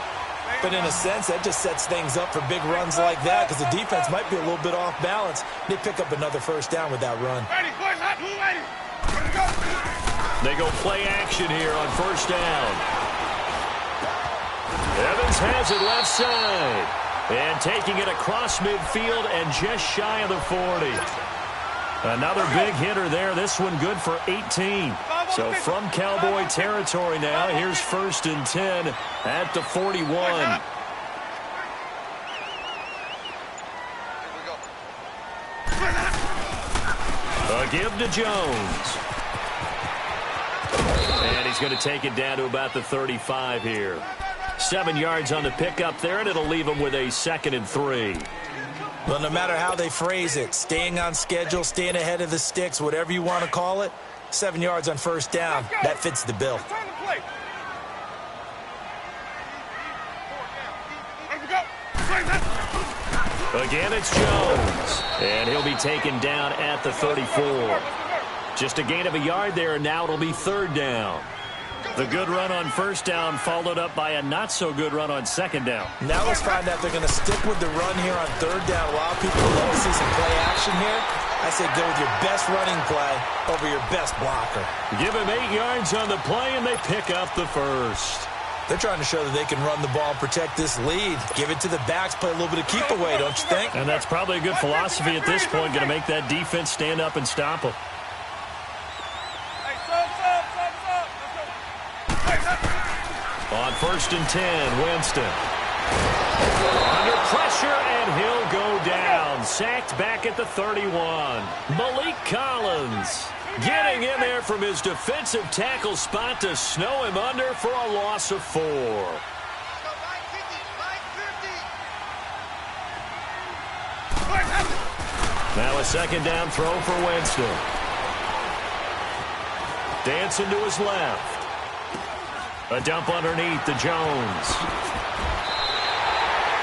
But in a sense, that just sets things up for big runs like that because the defense might be a little bit off balance. They pick up another first down with that run. Ready, boys, hot, who ready? Let's go. They go play action here on first down. Evans has it left side. And taking it across midfield and just shy of the 40. Another big hitter there. This one good for 18. So from Cowboy territory now, here's first and 10 at the 41. A give to Jones. And he's going to take it down to about the 35 here. 7 yards on the pickup there, and it'll leave him with a 2nd and 3. Well, no matter how they phrase it, staying on schedule, staying ahead of the sticks, whatever you want to call it, 7 yards on first down, that fits the bill. Time to play. Let's go. Again, it's Jones. And he'll be taken down at the 34. Just a gain of a yard there, and now it'll be third down. The good run on first down followed up by a not-so-good run on second down. Now let's find out they're going to stick with the run here on third down. A lot of people would love to see some play action here. I say go with your best running play over your best blocker. Give him 8 yards on the play, and they pick up the first. They're trying to show that they can run the ball and protect this lead. Give it to the backs, play a little bit of keep away, don't you think? And that's probably a good philosophy at this point, going to make that defense stand up and stop them. On first and 10, Winston. Under pressure, and he'll go down. Sacked back at the 31. Malik Collins getting in there from his defensive tackle spot to snow him under for a loss of 4. Now a second down throw for Winston. Dancing to his left. A dump underneath to Jones.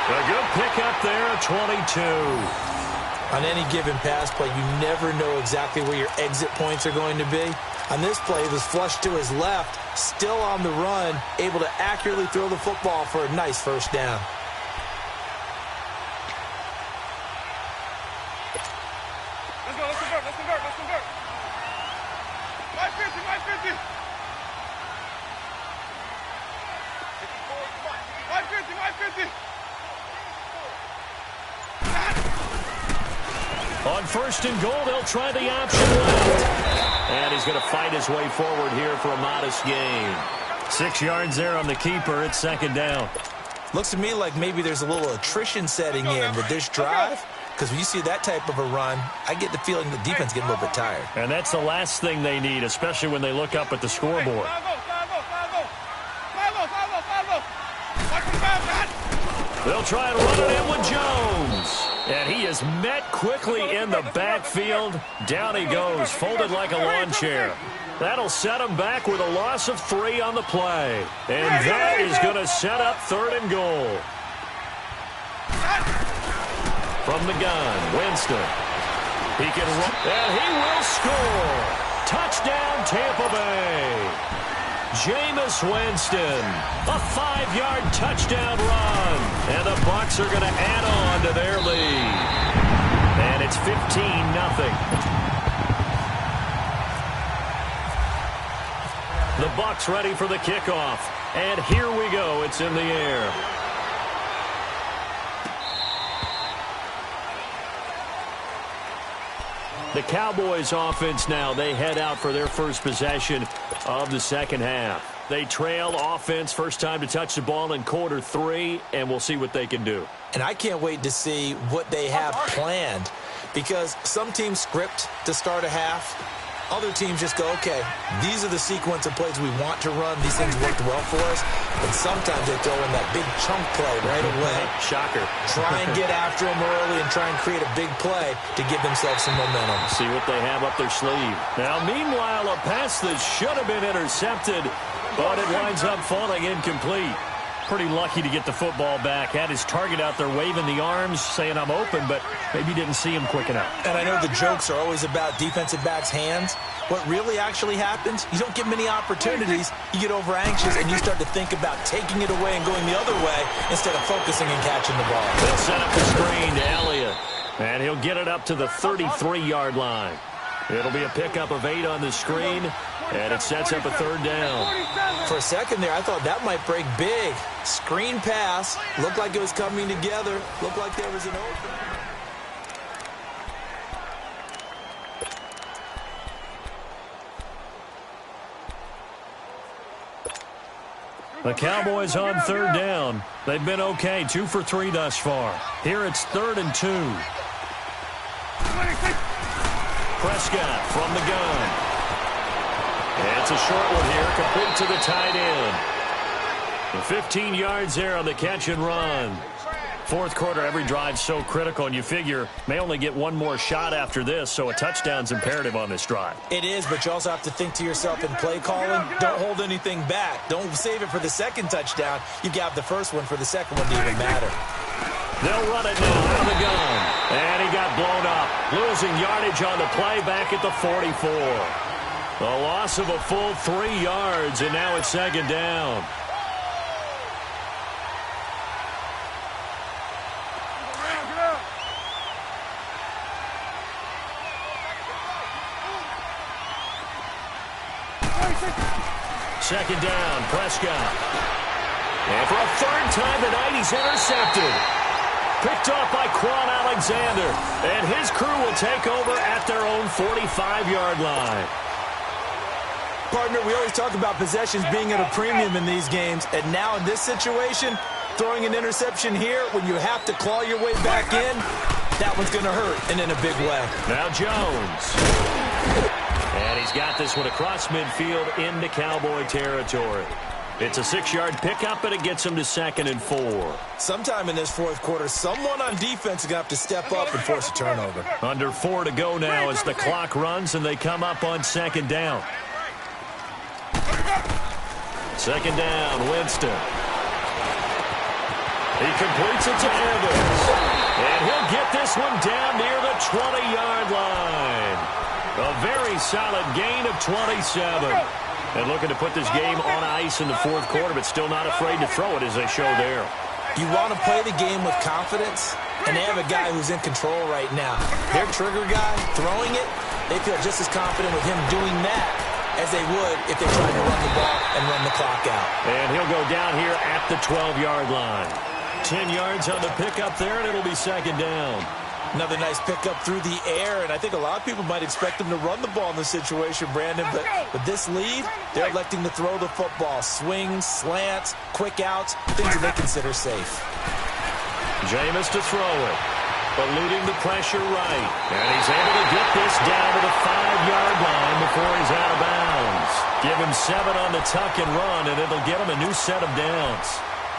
A good pickup there at 22. On any given pass play, you never know exactly where your exit points are going to be. On this play, he was flushed to his left, still on the run, able to accurately throw the football for a nice first down. Let's go, let's convert, let's convert, let's convert. 550, 550. 550, 550. On first and goal, they'll try the option left. And he's going to fight his way forward here for a modest gain. 6 yards there on the keeper. It's second down. Looks to me like maybe there's a little attrition setting in with this drive. Because when you see that type of a run, I get the feeling the defense getting a little bit tired. And that's the last thing they need, especially when they look up at the scoreboard. They'll try and run it in with Jones. And he is met quickly in the backfield. Down he goes, folded like a lawn chair. That'll set him back with a loss of 3 on the play. And that is going to set up third and goal. From the gun, Winston. He can run, and he will score. Touchdown, Tampa Bay. Jameis Winston, a 5-yard touchdown run. And the Bucs are going to add on to their lead. And it's 15-0. The Bucs ready for the kickoff. And here we go. It's in the air. The Cowboys offense now, they head out for their first possession of the second half. They trail offense, first time to touch the ball in quarter 3, and we'll see what they can do. And I can't wait to see what they have planned, because some teams script to start a half. Other teams just go, okay, these are the sequence of plays we want to run. These things worked well for us. But sometimes they throw in that big chunk play right away. Shocker. Try and get after them early and try and create a big play to give themselves some momentum. See what they have up their sleeve. Now, meanwhile, a pass that should have been intercepted, but it winds up falling incomplete. Pretty lucky to get the football back. Had his target out there waving the arms, saying I'm open, but maybe didn't see him quick enough. And I know the jokes are always about defensive backs' hands. What really actually happens, you don't get many opportunities. You get over anxious and you start to think about taking it away and going the other way instead of focusing and catching the ball. They'll set up the screen to Elliott, and he'll get it up to the 33-yard line. It'll be a pickup of 8 on the screen, and it sets up a third down. For a second there, I thought that might break big. Screen pass. Looked like it was coming together. Looked like there was an open. The Cowboys on third down. They've been okay, 2 for 3 thus far. Here it's 3rd and 2. Prescott from the gun. And it's a short one here, complete to the tight end. 15 yards there on the catch and run. Fourth quarter, every drive so critical, and you figure may only get one more shot after this, so a touchdown's imperative on this drive. It is, but you also have to think to yourself in play calling, don't hold anything back. Don't save it for the second touchdown. You got the first one for the second one to even matter. They'll run it now out of the gun. And he got blown up, losing yardage on the play back at the 44. A loss of a full 3 yards, and now it's second down. Second down, Prescott. And for a third time tonight, he's intercepted. Picked off by Quan Alexander. And his crew will take over at their own 45-yard line. Partner, we always talk about possessions being at a premium in these games. And now in this situation, throwing an interception here when you have to claw your way back in, that one's going to hurt, and in a big way. Now Jones. And he's got this one across midfield into Cowboy territory. It's a 6-yard pickup, and it gets him to 2nd and 4. Sometime in this fourth quarter, someone on defense is going to have to step up and force a turnover. Under 4 to go now as the clock runs, and they come up on second down. Second down, Winston. He completes it to Evans. And he'll get this one down near the 20-yard line. A very solid gain of 27. And looking to put this game on ice in the fourth quarter, but still not afraid to throw it as they show there. You want to play the game with confidence, and they have a guy who's in control right now. Their trigger guy, throwing it, they feel just as confident with him doing that as they would if they tried to run the ball and run the clock out. And he'll go down here at the 12-yard line. 10 yards on the pickup there, and it'll be second down. Another nice pickup through the air, and I think a lot of people might expect them to run the ball in this situation, Brandon, but with this lead, they're electing to throw the football. Swings, slants, quick outs, things that they consider safe. Jameis to throw it, eluding the pressure right, and he's able to get this down to the 5-yard line before he's out of bounds. Give him 7 on the tuck and run, and it'll get him a new set of downs.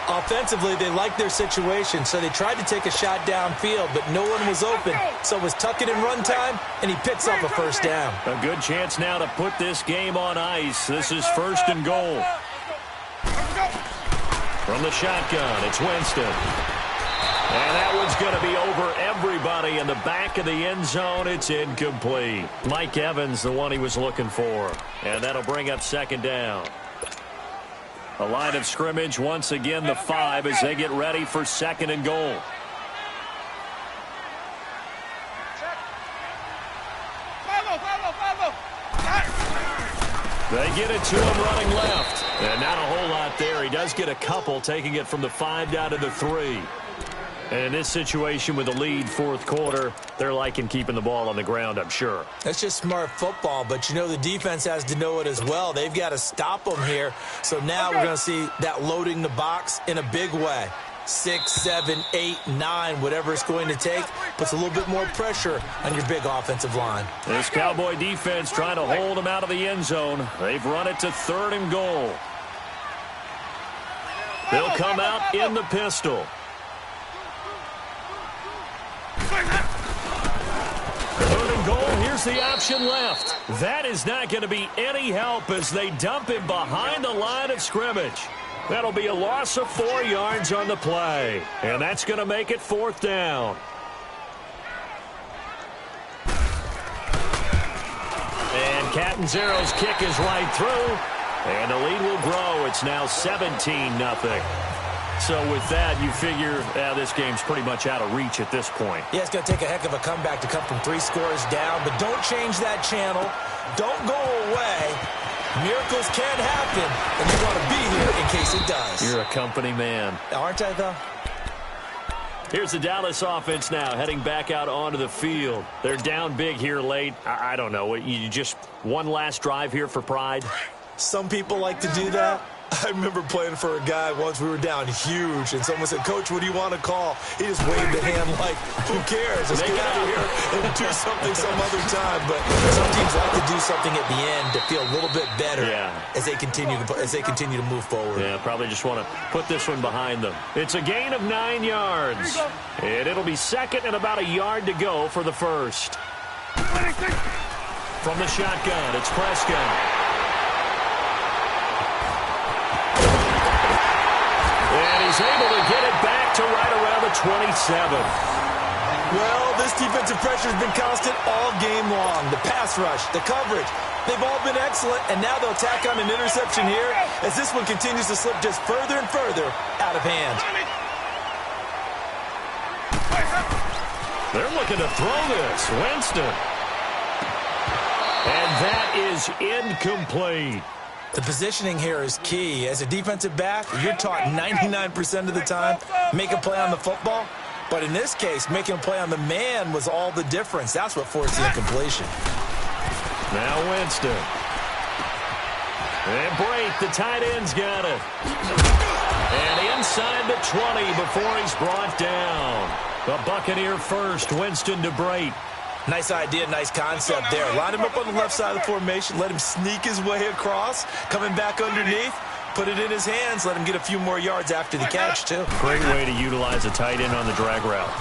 Offensively, they liked their situation, so they tried to take a shot downfield, but no one was open. So it was tuck it and run time, and he picks up a first down. A good chance now to put this game on ice. This is first and goal. From the shotgun, it's Winston. And that one's going to be over everybody in the back of the end zone. It's incomplete. Mike Evans, the one he was looking for. And that'll bring up second down. A line of scrimmage, once again, the 5 as they get ready for second and goal. They get it to him running left. And not a whole lot there. He does get a couple, taking it from the 5 down to the 3. And in this situation with the lead fourth quarter, they're liking keeping the ball on the ground, I'm sure. That's just smart football, but you know the defense has to know it as well. They've got to stop them here. So now we're going to see that loading the box in a big way. 6, 7, 8, 9, whatever it's going to take, puts a little bit more pressure on your big offensive line. This Cowboy defense trying to hold them out of the end zone. They've run it to third and goal. They'll come out in the pistol. Third and goal, here's the option left. That is not going to be any help as they dump him behind the line of scrimmage. That'll be a loss of 4 yards on the play. And that's going to make it fourth down. And Catanzaro's kick is right through. And the lead will grow. It's now 17-0. So with that, you figure this game's pretty much out of reach at this point. Yeah, it's going to take a heck of a comeback to come from 3 scores down, but don't change that channel. Don't go away. Miracles can happen, and you want to be here in case it does. You're a company man. Aren't I, though? Here's the Dallas offense now, heading back out onto the field. They're down big here late. I don't know. You just one last drive here for pride? Some people like to do that. I remember playing for a guy once. We were down huge, and someone said, "Coach, what do you want to call?" He just waved a hand like, "Who cares? Let's get out of here and do something some other time." But some teams like to do something at the end to feel a little bit better as they continue to move forward. Yeah, probably just want to put this one behind them. It's a gain of 9 yards, and it'll be second and about a yard to go for the first. From the shotgun, it's Prescott. And he's able to get it back to right around the 27. Well, this defensive pressure has been constant all game long. The pass rush, the coverage, they've all been excellent, and now they'll tack on an interception here as this one continues to slip just further and further out of hand. They're looking to throw this. Winston. And that is incomplete. The positioning here is key. As a defensive back, you're taught 99% of the time, make a play on the football. But in this case, making a play on the man was all the difference. That's what forced the incompletion. Now Winston. And Brate, the tight end's got it. And inside the 20 before he's brought down. The Buccaneer first, Winston to Brate. Nice idea, nice concept there. Line him up on the left side of the formation, let him sneak his way across, coming back underneath, put it in his hands, let him get a few more yards after the catch, too. Great way to utilize a tight end on the drag route.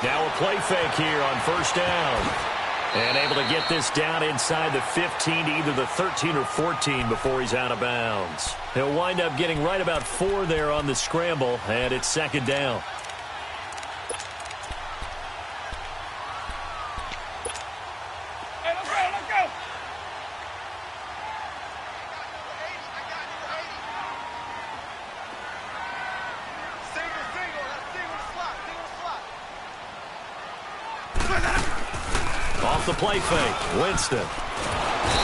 Now a play fake here on first down. And able to get this down inside the 15 to either the 13 or 14 before he's out of bounds. He'll wind up getting right about 4 there on the scramble, and it's second down. Hey, let's go, let's go. Off the play fake, Winston.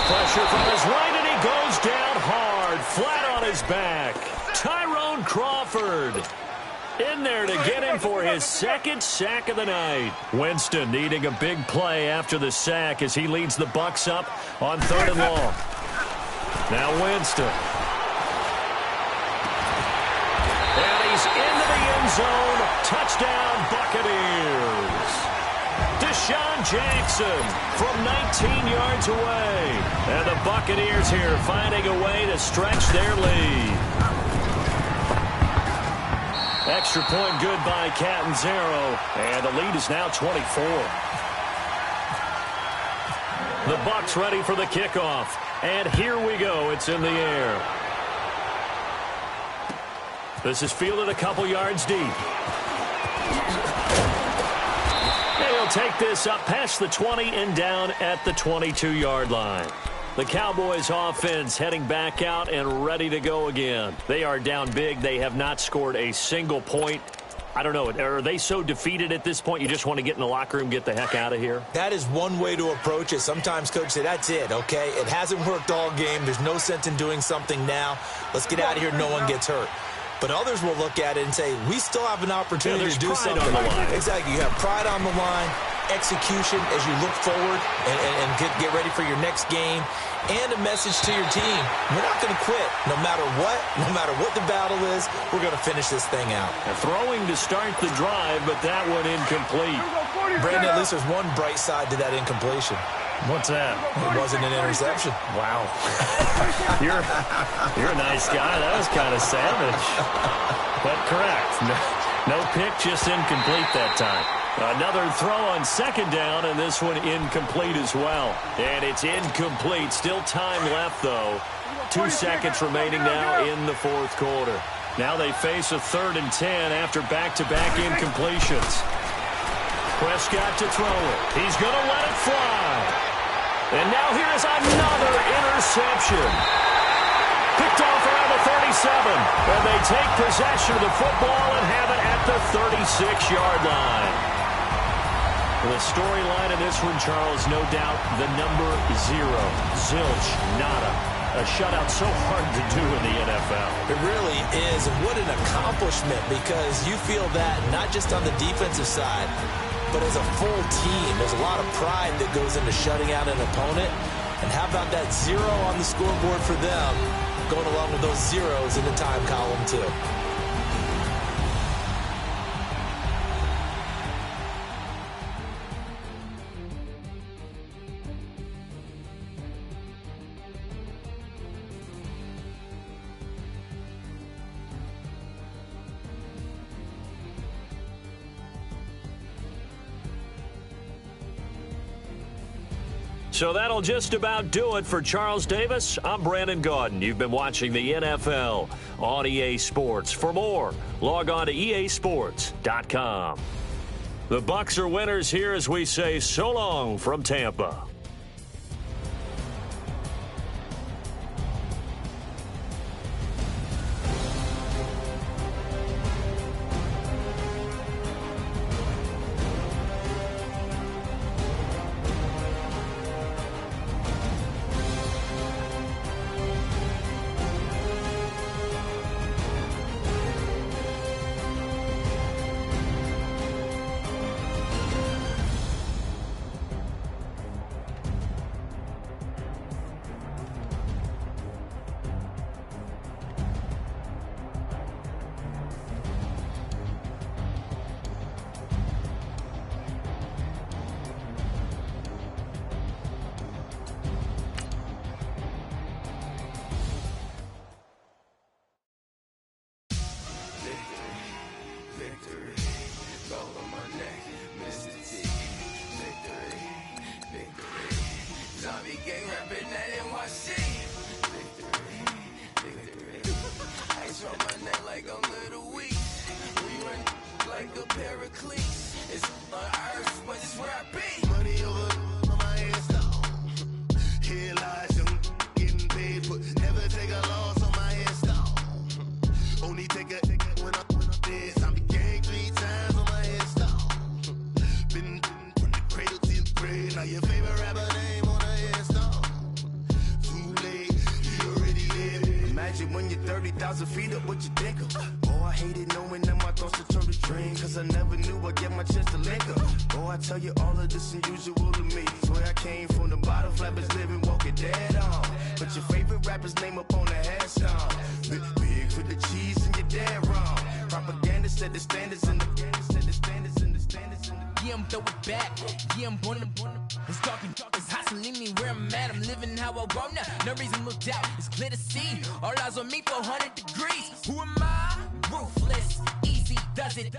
Pressure from his right, and he goes down hard, flat on his back. Tyrone Crawford in there to get him for his second sack of the night. Winston needing a big play after the sack as he leads the Bucs up on 3rd and long. Now Winston. And he's into the end zone. Touchdown, Buccaneers. Deshaun Jackson from 19 yards away. And the Buccaneers here finding a way to stretch their lead. Extra point good by Catanzaro. And the lead is now 24. The Bucs ready for the kickoff. And here we go. It's in the air. This is fielded a couple yards deep. They'll take this up past the 20 and down at the 22-yard line. The Cowboys offense heading back out and ready to go again. They are down big. They have not scored a single point. I don't know. Are they so defeated at this point you just want to get in the locker room, get the heck out of here? That is one way to approach it. Sometimes coaches say, that's it, okay? It hasn't worked all game. There's no sense in doing something now. Let's get out of here. No one gets hurt. But others will look at it and say, we still have an opportunity to do something. On the line. Exactly. You have pride on the line, execution as you look forward and get ready for your next game, and a message to your team. We're not going to quit no matter what the battle is. We're going to finish this thing out. Throwing to start the drive, but that one incomplete. Brandon, at least there's one bright side to that incompletion. What's that? It wasn't an interception. Wow. You're a nice guy. That was kind of savage. But correct. No pick, just incomplete that time. Another throw on second down, and this one incomplete as well. And it's incomplete. Still time left, though. 2 seconds remaining now in the fourth quarter. Now they face a 3rd and 10 after back-to-back incompletions. Prescott to throw it. He's going to let it fly. And now here's another interception. Picked off around the 37. And they take possession of the football and have it at the 36-yard line. The storyline in this one, Charles, no doubt the number 0. Zilch, nada. A shutout so hard to do in the NFL. It really is. And what an accomplishment, because you feel that not just on the defensive side, but as a full team. There's a lot of pride that goes into shutting out an opponent. And how about that 0 on the scoreboard for them, going along with those zeros in the time column, too. So that'll just about do it for Charles Davis. I'm Brandon Gaudin. You've been watching the NFL on EA Sports. For more, log on to easports.com. The Bucs are winners here as we say so long from Tampa. cleats. It's on earth, but it's where I be. Money over on my headstone. Here lies young, getting paid, but never take a loss on my headstone. Only take a when I'm dead. I'm the gang 3 times on my headstone. Been from the cradle to the grave. Now your favorite rapper name on a headstone. Too late, he already lived. Imagine when you're 30,000 feet up, what you think of? Oh, I hated knowing that my thoughts would turn to dream. Cause I never knew I'd get my chance to link up. Oh, I tell you all of this unusual to me. Swear I came from the bottom, flappers living, walking dead on. But your favorite rapper's name up on the headstone. Big for the cheese and you're dead wrong. Propaganda said the standards in the Yeah, I'm throw it back. Yeah, I'm born to it's talking, it's hustling me where I'm at. I'm living how I want now. No reason to doubt, it's clear to see. All eyes on me, 400 degrees. Who am I? Ruthless, easy, does it.